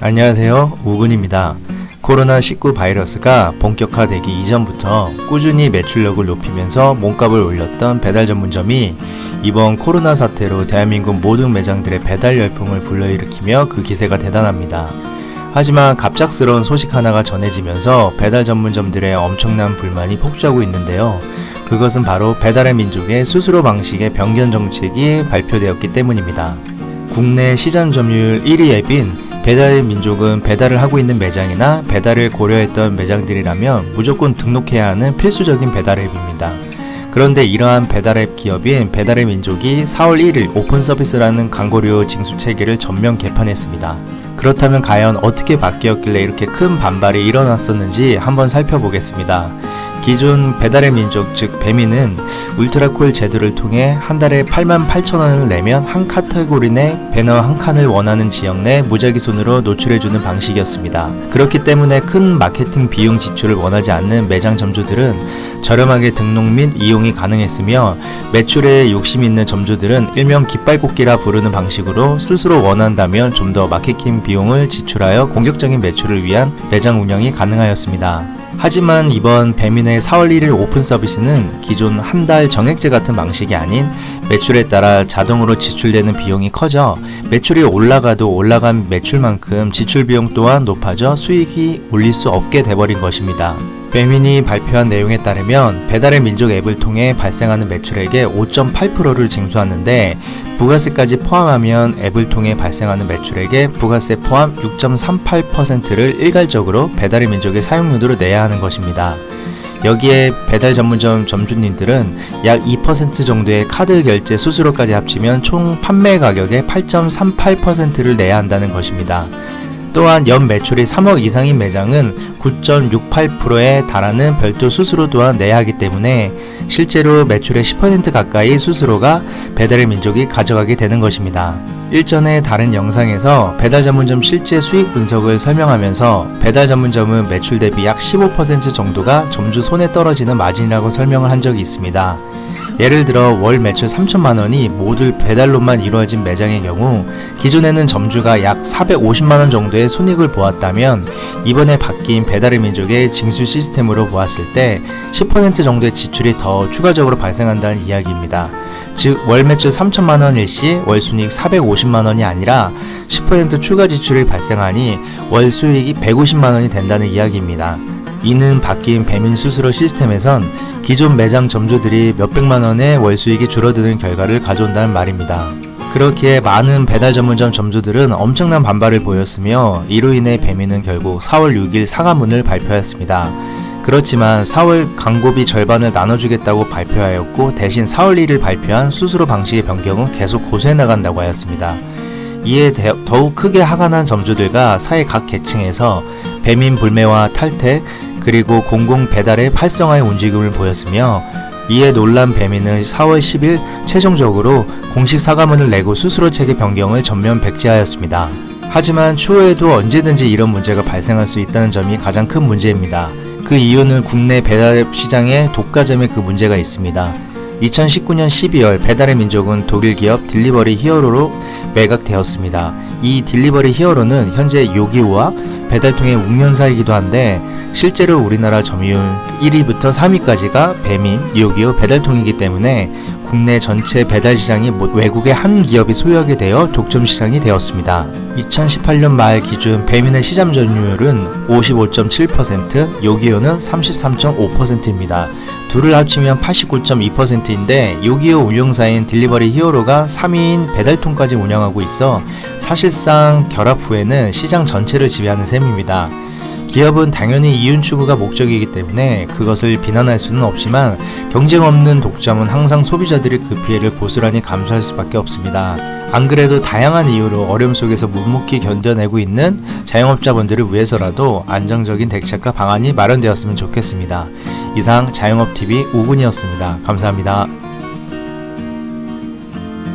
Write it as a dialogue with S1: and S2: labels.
S1: 안녕하세요, 우근입니다. 코로나19 바이러스가 본격화되기 이전부터 꾸준히 매출력을 높이면서 몸값을 올렸던 배달 전문점이 이번 코로나 사태로 대한민국 모든 매장들의 배달 열풍을 불러일으키며 그 기세가 대단합니다. 하지만 갑작스러운 소식 하나가 전해지면서 배달 전문점들의 엄청난 불만이 폭주하고 있는데요. 그것은 바로 배달의 민족의 수수료 방식의 변경 정책이 발표되었기 때문입니다. 국내 시장 점유율 1위 앱인 배달의 민족은 배달을 하고 있는 매장이나 배달을 고려했던 매장들이라면 무조건 등록해야 하는 필수적인 배달 앱입니다. 그런데 이러한 배달 앱 기업인 배달의 민족이 4월 1일 오픈 서비스라는 광고료 징수 체계를 전면 개판했습니다. 그렇다면 과연 어떻게 바뀌었길래 이렇게 큰 반발이 일어났었는지 한번 살펴보겠습니다. 기존 배달의 민족 즉 배민은 울트라콜 제도를 통해 한 달에 88,000원을 내면 한 카테고리 내 배너 한 칸을 원하는 지역 내 무작위 손으로 노출해주는 방식이었습니다. 그렇기 때문에 큰 마케팅 비용 지출을 원하지 않는 매장 점주들은 저렴하게 등록 및 이용이 가능했으며 매출에 욕심 있는 점주들은 일명 깃발꽂기라 부르는 방식으로 스스로 원한다면 좀 더 마케팅 비용을 지출하여 공격적인 매출을 위한 매장 운영이 가능하였습니다. 하지만 이번 배민의 4월 1일 오픈 서비스는 기존 한 달 정액제 같은 방식이 아닌 매출에 따라 자동으로 지출되는 비용이 커져 매출이 올라가도 올라간 매출만큼 지출 비용 또한 높아져 수익이 올릴 수 없게 돼버린 것입니다. 배민이 발표한 내용에 따르면 배달의 민족 앱을 통해 발생하는 매출액의 5.8%를 징수하는데 부가세까지 포함하면 앱을 통해 발생하는 매출액의 부가세 포함 6.38%를 일괄적으로 배달의 민족의 사용료로 내야 하는 것입니다. 여기에 배달 전문점 점주님들은 약 2% 정도의 카드 결제 수수료까지 합치면 총 판매 가격의 8.38%를 내야 한다는 것입니다. 또한 연 매출이 3억 이상인 매장은 9.68%에 달하는 별도 수수료 또한 내야 하기 때문에 실제로 매출의 10% 가까이 수수료가 배달의 민족이 가져가게 되는 것입니다. 일전에 다른 영상에서 배달 전문점 실제 수익 분석을 설명하면서 배달 전문점은 매출 대비 약 15% 정도가 점주 손에 떨어지는 마진이라고 설명을 한 적이 있습니다. 예를 들어 월 매출 3천만원이 모두 배달로만 이루어진 매장의 경우 기존에는 점주가 약 450만원 정도의 손익을 보았다면 이번에 바뀐 배달의 민족의 징수 시스템으로 보았을 때 10% 정도의 지출이 더 추가적으로 발생한다는 이야기입니다. 즉 월 매출 3천만원일 시 월 순이익 450만원이 아니라 10% 추가 지출이 발생하니 월 수익이 150만원이 된다는 이야기입니다. 이는 바뀐 배민 수수료 시스템에선 기존 매장 점주들이 몇백만원의 월 수익이 줄어드는 결과를 가져온다는 말입니다. 그렇기에 많은 배달 전문점 점주들은 엄청난 반발을 보였으며 이로 인해 배민은 결국 4월 6일 사과문을 발표했습니다. 그렇지만 4월 광고비 절반을 나눠주겠다고 발표하였고 대신 4월 1일 발표한 수수료 방식의 변경은 계속 고수해 나간다고 하였습니다. 이에 더욱 크게 화가 난 점주들과 사회 각 계층에서 배민 불매와 탈퇴 그리고 공공 배달의 활성화의 움직임을 보였으며 이에 놀란 배민은 4월 10일 최종적으로 공식 사과문을 내고 수수료 체계 변경을 전면 백지하였습니다. 하지만 추후에도 언제든지 이런 문제가 발생할 수 있다는 점이 가장 큰 문제입니다. 그 이유는 국내 배달앱 시장에 독과점의 그 문제가 있습니다. 2019년 12월 배달의 민족은 독일 기업 딜리버리 히어로로 매각되었습니다. 이 딜리버리 히어로는 현재 요기요와 배달통의 웅연사이기도 한데 실제로 우리나라 점유율 1위부터 3위까지가 배민, 요기요, 배달통이기 때문에 국내 전체 배달 시장이 외국의 한 기업이 소유하게 되어 독점 시장이 되었습니다. 2018년 말 기준 배민의 시장 점유율은 55.7%, 요기요는 33.5%입니다. 둘을 합치면 89.2%인데 요기요 운영사인 딜리버리 히어로가 3위인 배달통까지 운영하고 있어 사실상 결합 후에는 시장 전체를 지배하는 셈입니다. 기업은 당연히 이윤 추구가 목적이기 때문에 그것을 비난할 수는 없지만 경쟁 없는 독점은 항상 소비자들이 그 피해를 고스란히 감수할 수밖에 없습니다. 안 그래도 다양한 이유로 어려움 속에서 묵묵히 견뎌내고 있는 자영업자분들을 위해서라도 안정적인 대책과 방안이 마련되었으면 좋겠습니다. 이상 자영업TV 우군이었습니다. 감사합니다.